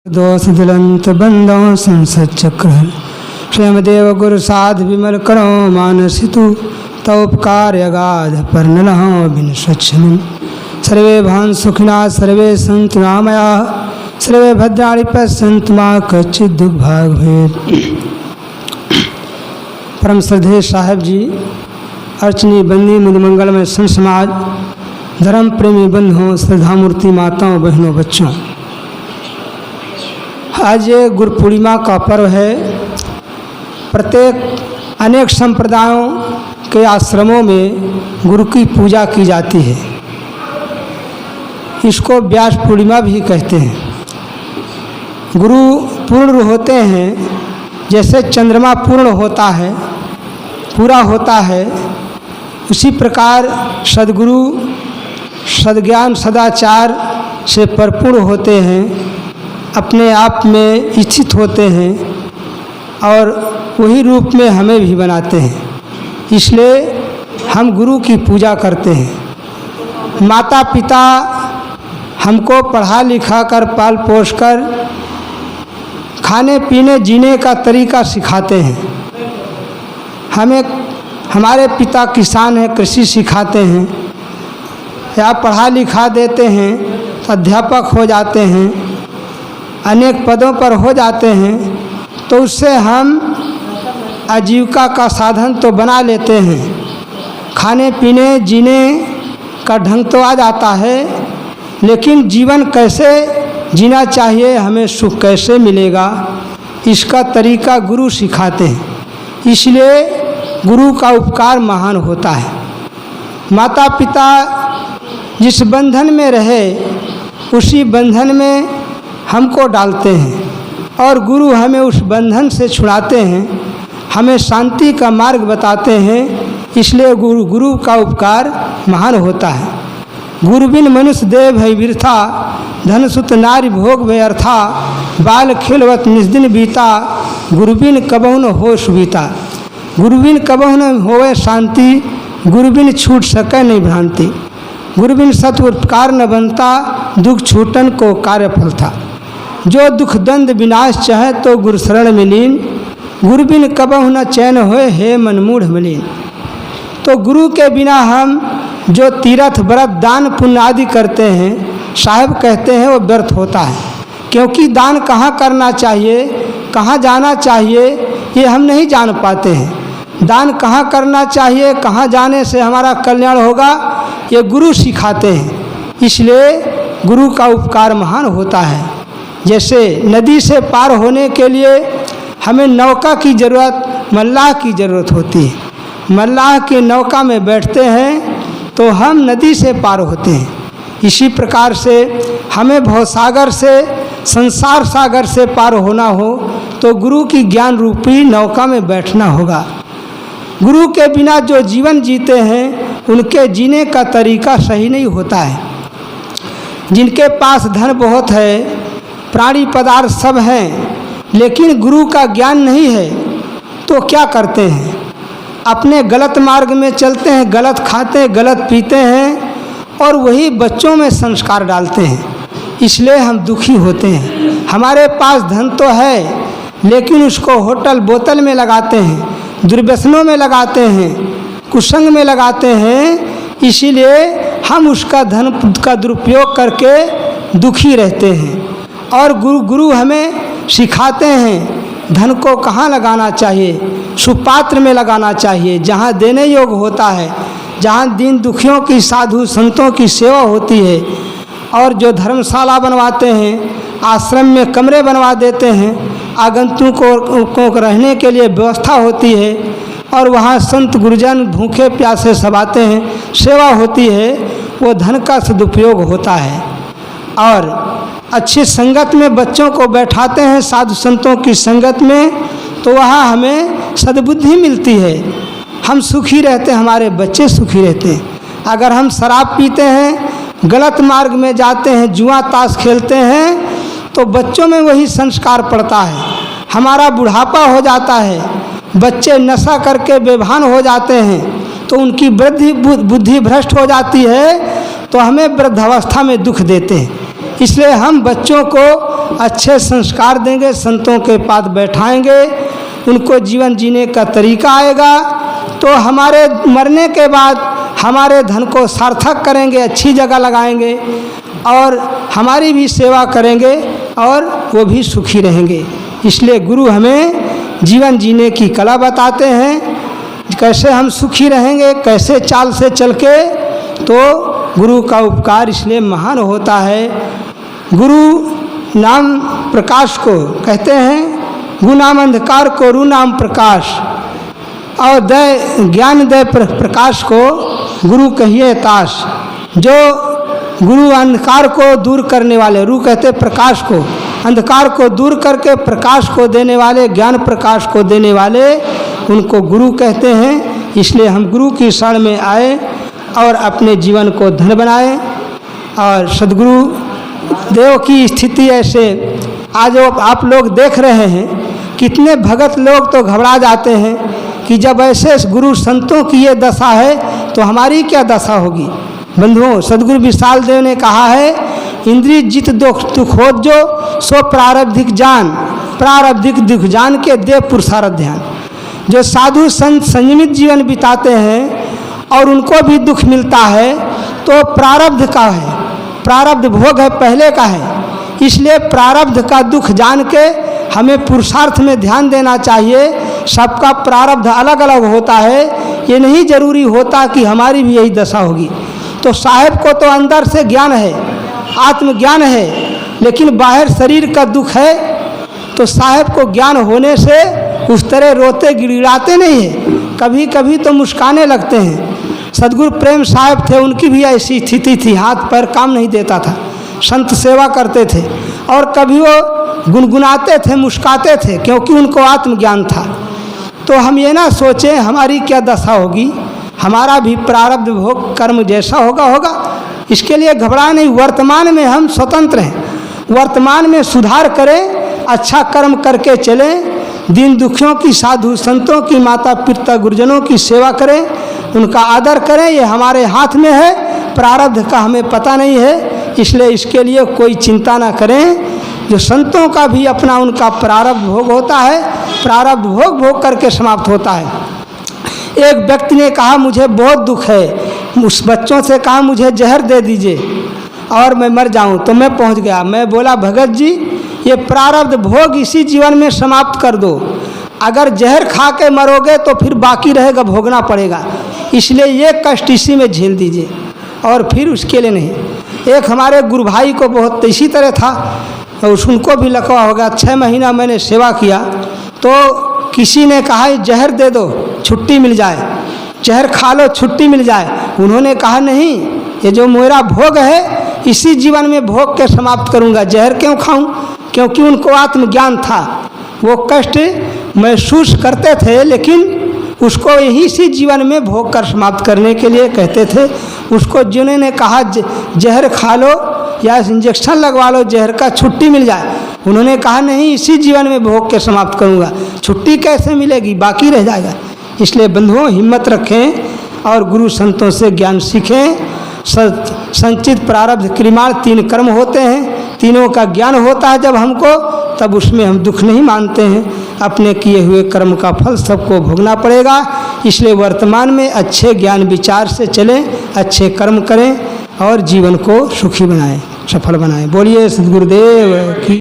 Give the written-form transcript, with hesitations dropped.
दोष दिलंत बंदो संसद चक्र स्वयंदेव गुरु साध विमल करो मानसितु तोपकार अगाध पर न लहो बिन स्वच्छन सर्वे भान सुखिना सर्वे संत रामया सर्वे भद्राणि पश्यन्तु मा कच्चित् दुर्भाग भवेत्। परम श्रद्धेय साहेब जी, अर्चनी बंदी मुदमंगल में संत समाज, धर्म प्रेमी बंधुओं, श्रद्धामूर्ति माताओं, बहनों, बच्चों, आज ये गुरु पूर्णिमा का पर्व है। प्रत्येक अनेक संप्रदायों के आश्रमों में गुरु की पूजा की जाती है। इसको व्यास पूर्णिमा भी कहते हैं। गुरु पूर्ण होते हैं, जैसे चंद्रमा पूर्ण होता है, पूरा होता है, उसी प्रकार सद्गुरु सद्ज्ञान सदाचार से परिपूर्ण होते हैं, अपने आप में स्थित होते हैं और वही रूप में हमें भी बनाते हैं। इसलिए हम गुरु की पूजा करते हैं। माता पिता हमको पढ़ा लिखा कर पाल पोस कर खाने पीने जीने का तरीका सिखाते हैं। हमें हमारे पिता किसान हैं, कृषि सिखाते हैं, या पढ़ा लिखा देते हैं तो अध्यापक हो जाते हैं, अनेक पदों पर हो जाते हैं, तो उससे हम आजीविका का साधन तो बना लेते हैं। खाने पीने जीने का ढंग तो आ जाता है, लेकिन जीवन कैसे जीना चाहिए, हमें सुख कैसे मिलेगा, इसका तरीका गुरु सिखाते हैं। इसलिए गुरु का उपकार महान होता है। माता पिता जिस बंधन में रहे उसी बंधन में हमको डालते हैं और गुरु हमें उस बंधन से छुड़ाते हैं, हमें शांति का मार्ग बताते हैं। इसलिए गुरु का उपकार महान होता है। गुरु बिन मनुष्य देव है वृथा, धन सुत नारी भोग व्यर्था, बाल खेलवत निस्दिन बीता, गुरु बिन कबहु न हो सुबीता। गुरु बिन कबहु न होवे शांति, गुरु बिन छूट सके नहीं भ्रांति। गुरु बिन सत उपकार न बनता, दुख छूटन को कार्य फल था। जो दुख दंड विनाश चाहे तो गुरु शरण में लीन, गुरु बिन कबहु न चैन होए हे मन मूढ़ मलिन। तो गुरु के बिना हम जो तीर्थ व्रत दान पुण्य आदि करते हैं, साहब कहते हैं वो व्यर्थ होता है। क्योंकि दान कहाँ करना चाहिए, कहाँ जाना चाहिए, ये हम नहीं जान पाते हैं। दान कहाँ करना चाहिए, कहाँ जाने से हमारा कल्याण होगा, ये गुरु सिखाते हैं। इसलिए गुरु का उपकार महान होता है। जैसे नदी से पार होने के लिए हमें नौका की ज़रूरत, मल्लाह की ज़रूरत होती है। मल्लाह के नौका में बैठते हैं तो हम नदी से पार होते हैं। इसी प्रकार से हमें भवसागर से, संसार सागर से पार होना हो तो गुरु की ज्ञान रूपी नौका में बैठना होगा। गुरु के बिना जो जीवन जीते हैं उनके जीने का तरीका सही नहीं होता है। जिनके पास धन बहुत है, प्राणी पदार्थ सब हैं, लेकिन गुरु का ज्ञान नहीं है, तो क्या करते हैं? अपने गलत मार्ग में चलते हैं, गलत खाते हैं, गलत पीते हैं और वही बच्चों में संस्कार डालते हैं। इसलिए हम दुखी होते हैं। हमारे पास धन तो है, लेकिन उसको होटल बोतल में लगाते हैं, दुर्व्यसनों में लगाते हैं, कुसंग में लगाते हैं। इसीलिए हम उसका धन का दुरुपयोग करके दुखी रहते हैं। और गुरु हमें सिखाते हैं धन को कहाँ लगाना चाहिए, सुपात्र में लगाना चाहिए, जहाँ देने योग्य होता है, जहाँ दीन दुखियों की, साधु संतों की सेवा होती है। और जो धर्मशाला बनवाते हैं, आश्रम में कमरे बनवा देते हैं, आगंतुकों को रहने के लिए व्यवस्था होती है और वहाँ संत गुरुजन भूखे प्यासे सब आते हैं, सेवा होती है, वो धन का सदुपयोग होता है। और अच्छी संगत में बच्चों को बैठाते हैं, साधु संतों की संगत में, तो वहाँ हमें सद्बुद्धि मिलती है, हम सुखी रहते हैं, हमारे बच्चे सुखी रहते हैं। अगर हम शराब पीते हैं, गलत मार्ग में जाते हैं, जुआ ताश खेलते हैं, तो बच्चों में वही संस्कार पड़ता है। हमारा बुढ़ापा हो जाता है, बच्चे नशा करके बेभान हो जाते हैं, तो उनकी बुद्धि भ्रष्ट हो जाती है, तो हमें वृद्धावस्था में दुख देते हैं। इसलिए हम बच्चों को अच्छे संस्कार देंगे, संतों के पास बैठाएंगे, उनको जीवन जीने का तरीका आएगा, तो हमारे मरने के बाद हमारे धन को सार्थक करेंगे, अच्छी जगह लगाएंगे और हमारी भी सेवा करेंगे और वो भी सुखी रहेंगे। इसलिए गुरु हमें जीवन जीने की कला बताते हैं, कैसे हम सुखी रहेंगे, कैसे चाल से चल के। तो गुरु का उपकार इसलिए महान होता है। गुरु नाम प्रकाश को कहते हैं, गु नाम अंधकार को रु नाम प्रकाश, और दय ज्ञान दय प्रकाश को गुरु कहिए ताश। जो गुरु अंधकार को दूर करने वाले, रू कहते प्रकाश को, अंधकार को दूर करके प्रकाश को देने वाले, ज्ञान प्रकाश को देने वाले, उनको गुरु कहते हैं। इसलिए हम गुरु की शरण में आए और अपने जीवन को धन बनाए। और सद्गुरु देव की स्थिति ऐसे आज आप लोग देख रहे हैं, कितने भगत लोग तो घबरा जाते हैं कि जब ऐसे गुरु संतों की ये दशा है तो हमारी क्या दशा होगी। बंधुओं, सद्गुरु विशाल देव ने कहा है, इंद्रिय जित दुख हो जो सो प्रारब्धिक जान, प्रारब्धिक दुख जान के दे पुरुषार्थ ध्यान। जो साधु संत संयमित जीवन बिताते हैं और उनको भी दुख मिलता है तो प्रारब्ध का है, प्रारब्ध भोग है, पहले का है। इसलिए प्रारब्ध का दुख जान के हमें पुरुषार्थ में ध्यान देना चाहिए। सबका प्रारब्ध अलग अलग होता है, ये नहीं जरूरी होता कि हमारी भी यही दशा होगी। तो साहेब को तो अंदर से ज्ञान है, आत्मज्ञान है, लेकिन बाहर शरीर का दुख है, तो साहेब को ज्ञान होने से उस तरह रोते गिड़गिड़ाते नहीं है, कभी कभी तो मुस्काने लगते हैं। सद्गुरु प्रेम साहब थे, उनकी भी ऐसी स्थिति थी, हाथ पैर काम नहीं देता था, संत सेवा करते थे और कभी वो गुनगुनाते थे, मुस्काते थे, क्योंकि उनको आत्मज्ञान था। तो हम ये ना सोचें हमारी क्या दशा होगी, हमारा भी प्रारब्ध भोग कर्म जैसा होगा। इसके लिए घबरा नहीं, वर्तमान में हम स्वतंत्र हैं, वर्तमान में सुधार करें, अच्छा कर्म करके चलें, दीन दुखियों की, साधु संतों की, माता पिता गुरुजनों की सेवा करें, उनका आदर करें। ये हमारे हाथ में है, प्रारब्ध का हमें पता नहीं है, इसलिए इसके लिए कोई चिंता ना करें। जो संतों का भी अपना उनका प्रारब्ध भोग होता है, प्रारब्ध भोग करके समाप्त होता है। एक व्यक्ति ने कहा मुझे बहुत दुख है, उस बच्चों से कहा मुझे जहर दे दीजिए और मैं मर जाऊं, तो मैं पहुंच गया। मैं बोला भगत जी, ये प्रारब्ध भोग इसी जीवन में समाप्त कर दो, अगर जहर खा के मरोगे तो फिर बाकी रहेगा, भोगना पड़ेगा, इसलिए ये कष्ट इसी में झेल दीजिए और फिर उसके लिए नहीं। एक हमारे गुरु भाई को बहुत इसी तरह था, उनको भी लकवा हो गया। 6 महीना मैंने सेवा किया तो किसी ने कहा जहर दे दो, छुट्टी मिल जाए, जहर खा लो, छुट्टी मिल जाए। उन्होंने कहा नहीं, ये जो मेरा भोग है इसी जीवन में भोग के समाप्त करूँगा, जहर क्यों खाऊं, क्योंकि उनको आत्मज्ञान था। वो कष्ट महसूस करते थे, लेकिन उसको यही सी जीवन में भोग कर समाप्त करने के लिए कहते थे। उसको जिन्होंने कहा जहर खा लो या इंजेक्शन लगवा लो, जहर का छुट्टी मिल जाए, उन्होंने कहा नहीं, इसी जीवन में भोग के समाप्त करूँगा, छुट्टी कैसे मिलेगी, बाकी रह जाएगा। इसलिए बंधुओं, हिम्मत रखें और गुरु संतों से ज्ञान सीखें। संचित प्रारब्ध क्रियाण 3 कर्म होते हैं, तीनों का ज्ञान होता है जब हमको, तब उसमें हम दुख नहीं मानते हैं। अपने किए हुए कर्म का फल सबको भोगना पड़ेगा। इसलिए वर्तमान में अच्छे ज्ञान विचार से चलें, अच्छे कर्म करें और जीवन को सुखी बनाएं, सफल बनाएं। बोलिए सद्गुरुदेव की।